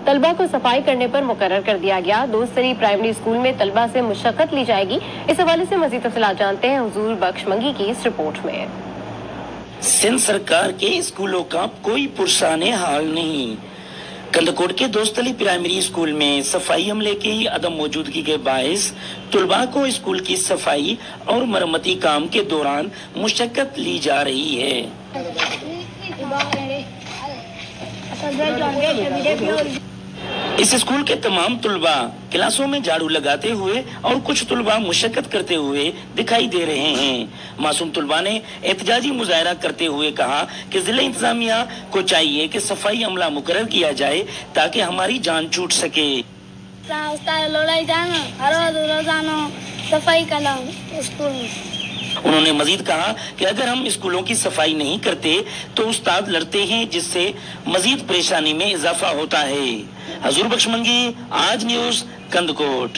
तलबा को सफाई करने पर मुकर्रर कर दिया गया। दो स्तरीय प्राइमरी स्कूल में तलबा से मुशक्कत ली जाएगी। इस हवाले से मजीद तफसीलात जानते हैं हुजूर बख्श मंगी की इस रिपोर्ट में। सिंध सरकार के स्कूलों का कोई पुरसाने हाल नहीं। कंदकोट के दोस्तली प्राइमरी स्कूल में सफाई अमले की अदम मौजूदगी के बायस तलबा को स्कूल की सफाई और मरम्मती काम के दौरान मुशक्कत ली जा रही है। इस स्कूल के तमाम तलबा क्लासों में झाड़ू लगाते हुए और कुछ तलबा मुशक्कत करते हुए दिखाई दे रहे हैं। मासूम तलबा ने एहतजाजी मुजाहरा करते हुए कहा कि जिला इंतजामिया को चाहिए कि सफाई अमला मुकर्रर किया जाए ताकि हमारी जान छूट सके। सफाई करना स्कूल में। उन्होंने मजीद कहा कि अगर हम स्कूलों की सफाई नहीं करते तो उस्ताद लड़ते हैं, जिससे मजीद परेशानी में इजाफा होता है। हुजूर बख्श मंगी, आज न्यूज़, कंदकोट।